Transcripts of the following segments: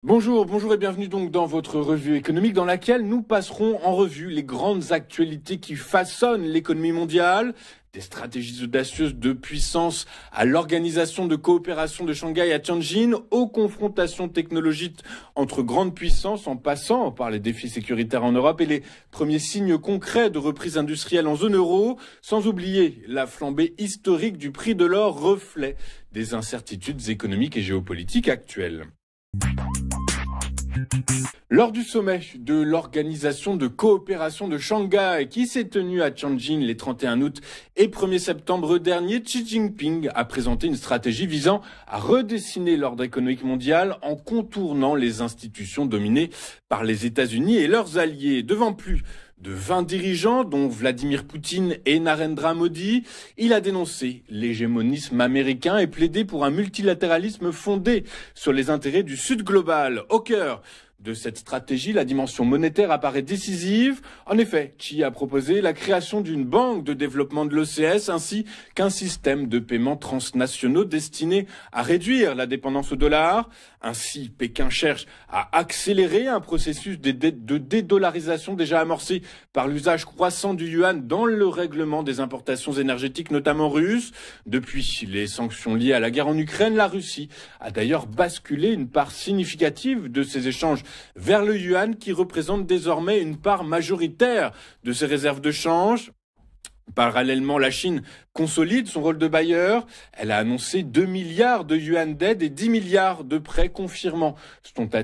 Bonjour et bienvenue donc dans votre revue économique dans laquelle nous passerons en revue les grandes actualités qui façonnent l'économie mondiale, des stratégies audacieuses de puissance à l'organisation de coopération de Shanghai à Tianjin, aux confrontations technologiques entre grandes puissances en passant par les défis sécuritaires en Europe et les premiers signes concrets de reprise industrielle en zone euro, sans oublier la flambée historique du prix de l'or, reflet des incertitudes économiques et géopolitiques actuelles. Lors du sommet de l'Organisation de coopération de Shanghai qui s'est tenu à Tianjin les 31 août et 1er septembre dernier, Xi Jinping a présenté une stratégie visant à redessiner l'ordre économique mondial en contournant les institutions dominées par les États-Unis et leurs alliés. Devant plus de 20 dirigeants, dont Vladimir Poutine et Narendra Modi, il a dénoncé l'hégémonisme américain et plaidé pour un multilatéralisme fondé sur les intérêts du Sud global. Au cœur de cette stratégie, la dimension monétaire apparaît décisive. En effet, Xi a proposé la création d'une banque de développement de l'OCS ainsi qu'un système de paiements transnationaux destiné à réduire la dépendance au dollar. Ainsi, Pékin cherche à accélérer un processus de dédollarisation déjà amorcé par l'usage croissant du yuan dans le règlement des importations énergétiques, notamment russes. Depuis les sanctions liées à la guerre en Ukraine, la Russie a d'ailleurs basculé une part significative de ses échanges vers le yuan qui représente désormais une part majoritaire de ses réserves de change. Parallèlement, la Chine consolide son rôle de bailleur. Elle a annoncé 2 milliards de yuan d'aide et 10 milliards de prêts, confirmant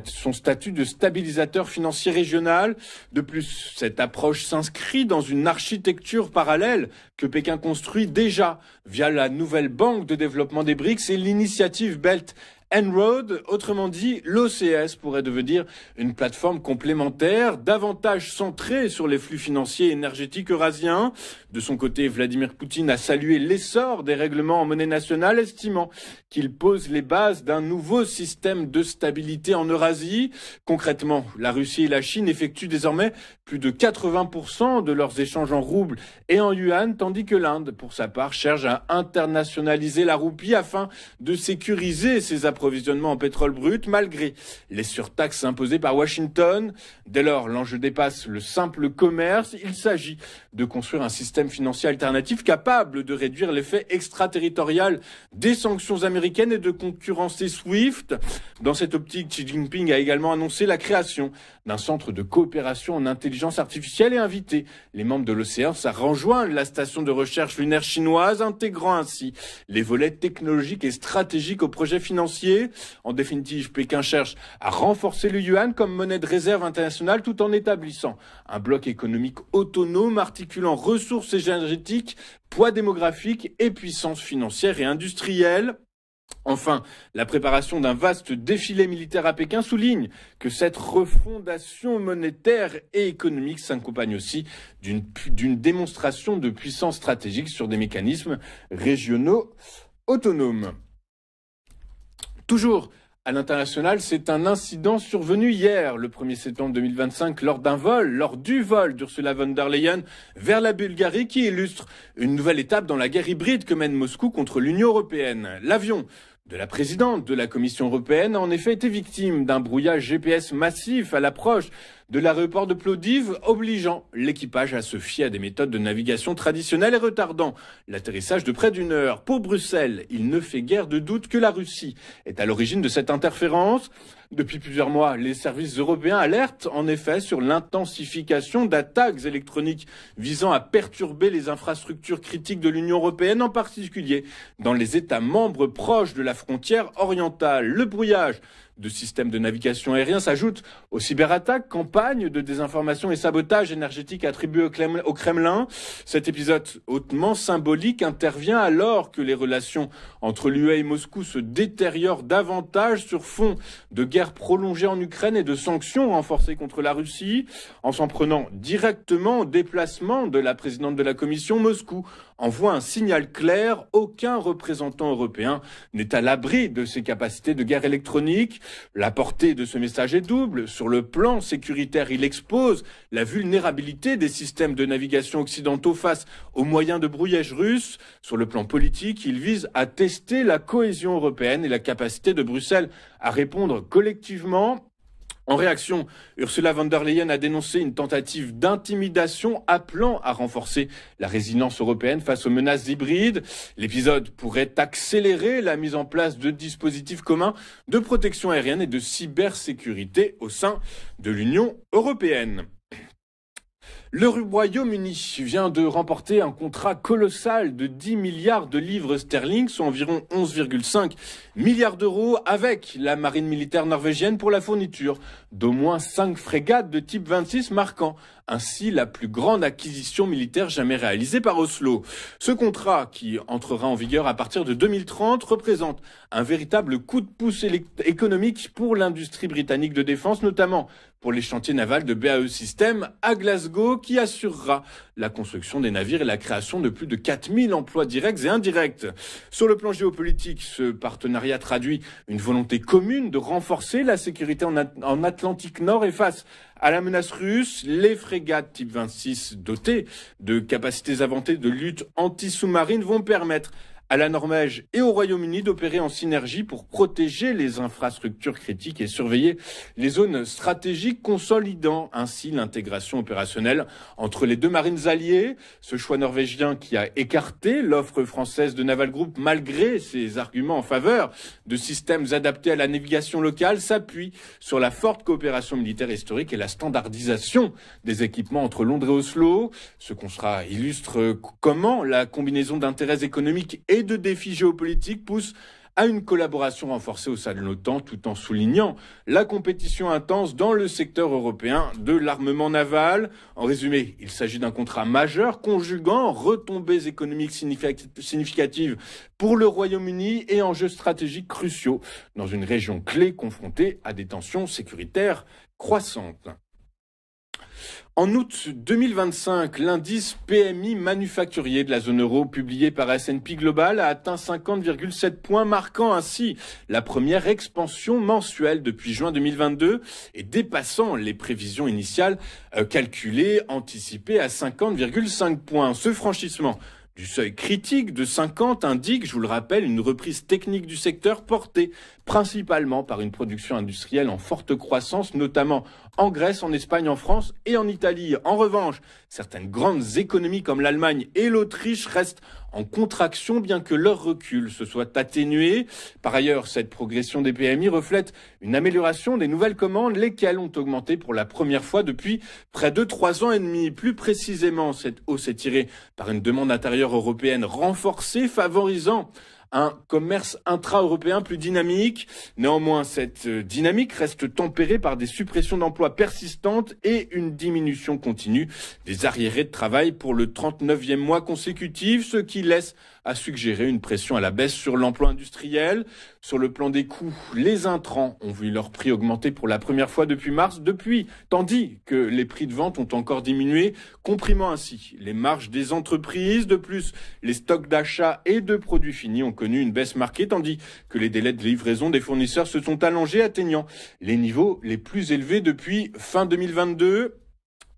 son statut de stabilisateur financier régional. De plus, cette approche s'inscrit dans une architecture parallèle que Pékin construit déjà via la nouvelle banque de développement des BRICS et l'initiative Belt and Road. Autrement dit, l'OCS pourrait devenir une plateforme complémentaire, davantage centrée sur les flux financiers et énergétiques eurasiens. De son côté, Vladimir Poutine a salué l'essor des règlements en monnaie nationale, estimant qu'il pose les bases d'un nouveau système de stabilité en Eurasie. Concrètement, la Russie et la Chine effectuent désormais plus de 80% de leurs échanges en roubles et en yuan, tandis que l'Inde, pour sa part, cherche à internationaliser la roupie afin de sécuriser ses approvisionnements en pétrole brut, malgré les surtaxes imposées par Washington. Dès lors, l'enjeu dépasse le simple commerce. Il s'agit de construire un système financier alternatif capable de réduire l'effet extraterritorial des sanctions américaines et de concurrencer SWIFT. Dans cette optique, Xi Jinping a également annoncé la création d'un centre de coopération en intelligence artificielle et invité les membres de l'OCS à rejoindre la station de recherche lunaire chinoise, intégrant ainsi les volets technologiques et stratégiques au projet financier. En définitive, Pékin cherche à renforcer le yuan comme monnaie de réserve internationale tout en établissant un bloc économique autonome articulant ressources énergétiques, poids démographique et puissance financière et industrielle. Enfin, la préparation d'un vaste défilé militaire à Pékin souligne que cette refondation monétaire et économique s'accompagne aussi d'une démonstration de puissance stratégique sur des mécanismes régionaux autonomes. Toujours à l'international, c'est un incident survenu hier, le 1er septembre 2025, lors du vol d'Ursula von der Leyen vers la Bulgarie qui illustre une nouvelle étape dans la guerre hybride que mène Moscou contre l'Union européenne. L'avion de la présidente de la Commission européenne a en effet été victime d'un brouillage GPS massif à l'approche de l'aéroport de Plovdiv, obligeant l'équipage à se fier à des méthodes de navigation traditionnelles et retardant l'atterrissage de près d'une heure. Pour Bruxelles, il ne fait guère de doute que la Russie est à l'origine de cette interférence. Depuis plusieurs mois, les services européens alertent en effet sur l'intensification d'attaques électroniques visant à perturber les infrastructures critiques de l'Union européenne, en particulier dans les États membres proches de la frontière orientale. Le brouillage de systèmes de navigation aérien s'ajoute aux cyberattaques, campagnes de désinformation et sabotage énergétique attribués au Kremlin. Cet épisode hautement symbolique intervient alors que les relations entre l'UE et Moscou se détériorent davantage sur fond de guerre prolongée en Ukraine et de sanctions renforcées contre la Russie. En s'en prenant directement au déplacement de la présidente de la Commission, Moscou envoie un signal clair: aucun représentant européen n'est à l'abri de ses capacités de guerre électronique. La portée de ce message est double. Sur le plan sécuritaire, il expose la vulnérabilité des systèmes de navigation occidentaux face aux moyens de brouillage russes. Sur le plan politique, il vise à tester la cohésion européenne et la capacité de Bruxelles à répondre collectivement. En réaction, Ursula von der Leyen a dénoncé une tentative d'intimidation appelant à renforcer la résilience européenne face aux menaces hybrides. L'épisode pourrait accélérer la mise en place de dispositifs communs de protection aérienne et de cybersécurité au sein de l'Union européenne. Le Royaume-Uni vient de remporter un contrat colossal de 10 milliards de livres sterling, soit environ 11,5 milliards d'euros, avec la marine militaire norvégienne pour la fourniture d'au moins 5 frégates de type 26, marquant ainsi la plus grande acquisition militaire jamais réalisée par Oslo. Ce contrat, qui entrera en vigueur à partir de 2030, représente un véritable coup de pouce économique pour l'industrie britannique de défense, notamment pour les chantiers navals de BAE Systems à Glasgow, qui assurera la construction des navires et la création de plus de 4000 emplois directs et indirects. Sur le plan géopolitique, ce partenariat traduit une volonté commune de renforcer la sécurité en Atlantique Nord et face à la menace russe. Les frégates type 26 dotées de capacités avancées de lutte anti-sous-marine vont permettre à la Norvège et au Royaume-Uni d'opérer en synergie pour protéger les infrastructures critiques et surveiller les zones stratégiques, consolidant ainsi l'intégration opérationnelle entre les deux marines alliées. Ce choix norvégien, qui a écarté l'offre française de Naval Group malgré ses arguments en faveur de systèmes adaptés à la navigation locale, s'appuie sur la forte coopération militaire historique et la standardisation des équipements entre Londres et Oslo. Ce contrat illustre comment la combinaison d'intérêts économiques et de défis géopolitiques pousse à une collaboration renforcée au sein de l'OTAN, tout en soulignant la compétition intense dans le secteur européen de l'armement naval. En résumé, il s'agit d'un contrat majeur conjuguant retombées économiques significatives pour le Royaume-Uni et enjeux stratégiques cruciaux dans une région clé confrontée à des tensions sécuritaires croissantes. En août 2025, l'indice PMI manufacturier de la zone euro publié par S&P Global a atteint 50,7 points, marquant ainsi la première expansion mensuelle depuis juin 2022 et dépassant les prévisions initiales calculées, anticipées à 50,5 points. Ce franchissement du seuil critique de 50 indique, je vous le rappelle, une reprise technique du secteur portée principalement par une production industrielle en forte croissance, notamment en Grèce, en Espagne, en France et en Italie. En revanche, certaines grandes économies comme l'Allemagne et l'Autriche restent en contraction, bien que leur recul se soit atténué. Par ailleurs, cette progression des PMI reflète une amélioration des nouvelles commandes, lesquelles ont augmenté pour la première fois depuis près de 3 ans et demi. Plus précisément, cette hausse est tirée par une demande intérieure européenne renforcée, favorisant un commerce intra-européen plus dynamique. Néanmoins, cette dynamique reste tempérée par des suppressions d'emplois persistantes et une diminution continue des arriérés de travail pour le 39e mois consécutif, ce qui laisse à suggérer une pression à la baisse sur l'emploi industriel. Sur le plan des coûts, les intrants ont vu leur prix augmenter pour la première fois depuis mars, tandis que les prix de vente ont encore diminué, comprimant ainsi les marges des entreprises. De plus, les stocks d'achat et de produits finis ont connu une baisse marquée, tandis que les délais de livraison des fournisseurs se sont allongés, atteignant les niveaux les plus élevés depuis fin 2022.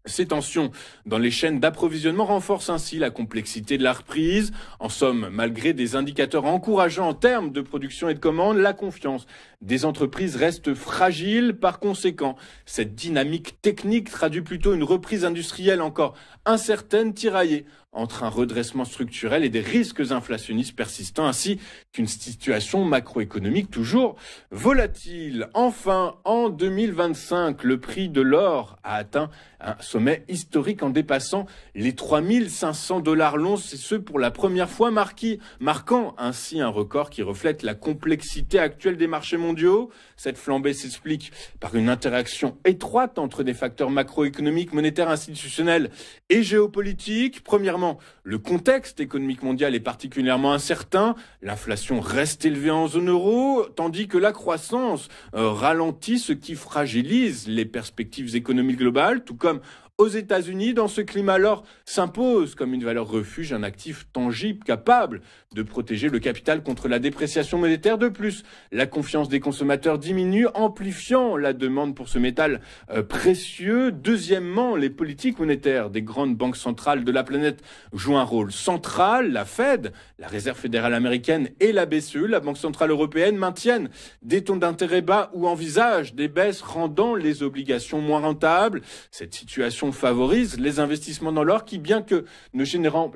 Ces tensions dans les chaînes d'approvisionnement renforcent ainsi la complexité de la reprise. En somme, malgré des indicateurs encourageants en termes de production et de commandes, la confiance des entreprises reste fragile. Par conséquent, cette dynamique technique traduit plutôt une reprise industrielle encore incertaine, tiraillée entre un redressement structurel et des risques inflationnistes persistants, ainsi qu'une situation macroéconomique toujours volatile. Enfin, en 2025, le prix de l'or a atteint un sommet historique en dépassant les 3500 $ l'once, et ce pour la première fois, marquant ainsi un record qui reflète la complexité actuelle des marchés mondiaux. Cette flambée s'explique par une interaction étroite entre des facteurs macroéconomiques, monétaires, institutionnels et géopolitiques. Premièrement, le contexte économique mondial est particulièrement incertain. L'inflation reste élevée en zone euro, tandis que la croissance ralentit, ce qui fragilise les perspectives économiques globales, tout comme Aux États-Unis, dans ce climat, alors, s'impose comme une valeur refuge un actif tangible capable de protéger le capital contre la dépréciation monétaire. De plus, la confiance des consommateurs diminue, amplifiant la demande pour ce métal précieux. Deuxièmement, les politiques monétaires des grandes banques centrales de la planète jouent un rôle central. La Fed, la Réserve fédérale américaine et la BCE, la Banque centrale européenne, maintiennent des taux d'intérêt bas ou envisagent des baisses rendant les obligations moins rentables. Cette situation favorise les investissements dans l'or qui, bien que ne générant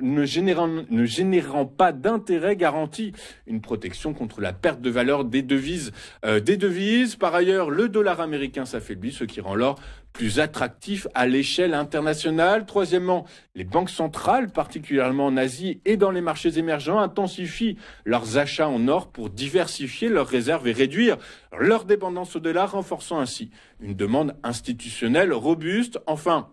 pas d'intérêt, garantit une protection contre la perte de valeur des devises. Par ailleurs, le dollar américain s'affaiblit, ce qui rend l'or plus attractif à l'échelle internationale. Troisièmement, les banques centrales, particulièrement en Asie et dans les marchés émergents, intensifient leurs achats en or pour diversifier leurs réserves et réduire leur dépendance au dollar, renforçant ainsi une demande institutionnelle robuste. Enfin,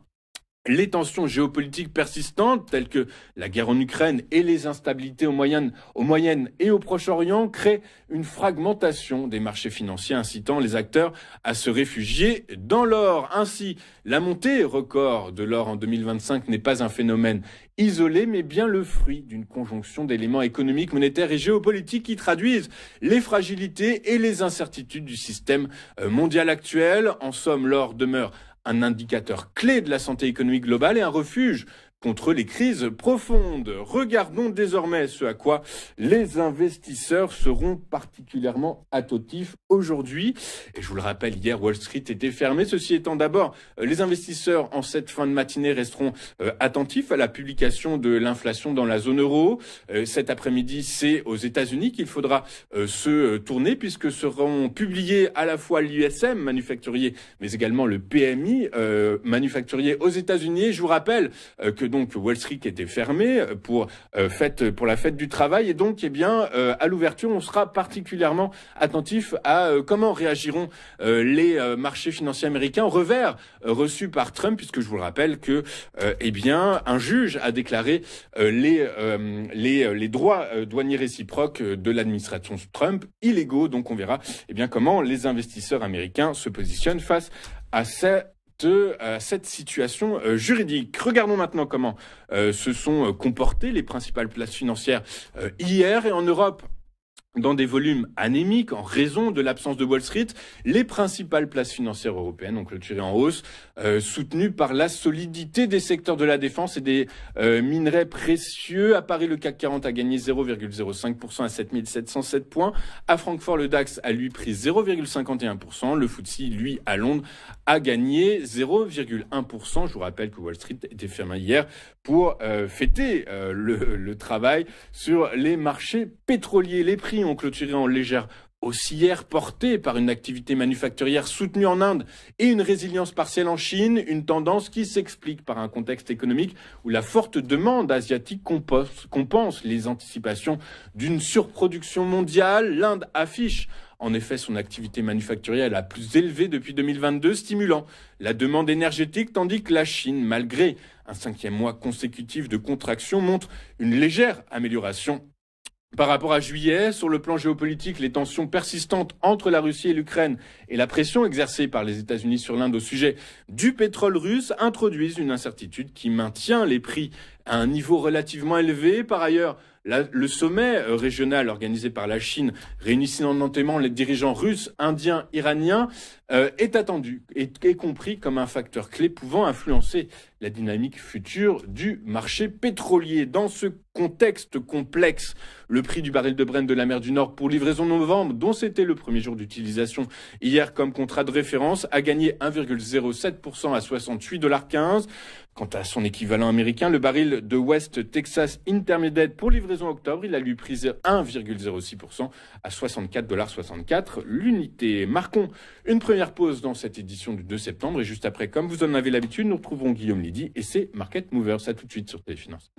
les tensions géopolitiques persistantes, telles que la guerre en Ukraine et les instabilités au Moyen et au Proche-Orient, créent une fragmentation des marchés financiers, incitant les acteurs à se réfugier dans l'or. Ainsi, la montée record de l'or en 2025 n'est pas un phénomène isolé, mais bien le fruit d'une conjonction d'éléments économiques, monétaires et géopolitiques qui traduisent les fragilités et les incertitudes du système mondial actuel. En somme, l'or demeure un indicateur clé de la santé économique globale et un refuge contre les crises profondes. Regardons désormais ce à quoi les investisseurs seront particulièrement attentifs aujourd'hui. Et je vous le rappelle, hier, Wall Street était fermé. Ceci étant, d'abord, les investisseurs en cette fin de matinée resteront attentifs à la publication de l'inflation dans la zone euro. Cet après-midi, c'est aux États-Unis qu'il faudra se tourner puisque seront publiés à la fois l'ISM manufacturier mais également le PMI manufacturier aux États-Unis. Je vous rappelle que donc Wall Street était fermé pour la fête du travail et donc à l'ouverture on sera particulièrement attentif à comment réagiront les marchés financiers américains au revers reçu par Trump, puisque je vous le rappelle que un juge a déclaré les droits douaniers réciproques de l'administration Trump illégaux. Donc on verra comment les investisseurs américains se positionnent face à cette situation juridique. Regardons maintenant comment se sont comportées les principales places financières hier et en Europe. Dans des volumes anémiques en raison de l'absence de Wall Street, les principales places financières européennes ont clôturé en hausse, soutenues par la solidité des secteurs de la défense et des minerais précieux. À Paris, le CAC 40 a gagné 0,05% à 7707 points. À Francfort, le DAX a lui pris 0,51%. Le FTSE, lui, à Londres, a gagné 0,1%. Je vous rappelle que Wall Street était fermé hier pour fêter le travail sur les marchés pétroliers. Les prix ont clôturé en légère hausse hier, portée par une activité manufacturière soutenue en Inde et une résilience partielle en Chine, une tendance qui s'explique par un contexte économique où la forte demande asiatique compense les anticipations d'une surproduction mondiale. L'Inde affiche en effet son activité manufacturière la plus élevée depuis 2022, stimulant la demande énergétique, tandis que la Chine, malgré un 5e mois consécutif de contraction, montre une légère amélioration. Par rapport à juillet, sur le plan géopolitique, les tensions persistantes entre la Russie et l'Ukraine et la pression exercée par les États-Unis sur l'Inde au sujet du pétrole russe introduisent une incertitude qui maintient les prix à un niveau relativement élevé. Par ailleurs, le sommet régional organisé par la Chine, réunissant notamment les dirigeants russes, indiens, iraniens, est attendu et est compris comme un facteur clé pouvant influencer la dynamique future du marché pétrolier. Dans ce contexte complexe, le prix du baril de Brent de la mer du Nord pour livraison novembre, dont c'était le premier jour d'utilisation hier comme contrat de référence, a gagné 1,07% à 68,15 $. Quant à son équivalent américain, le baril de West Texas Intermediate pour livraison octobre, il a lui pris 1,06% à 64,64 $ l'unité. Marquons une première pause dans cette édition du 2 septembre et juste après, comme vous en avez l'habitude, nous retrouverons Guillaume Lydie et ses Market Movers. À tout de suite sur Téléfinance.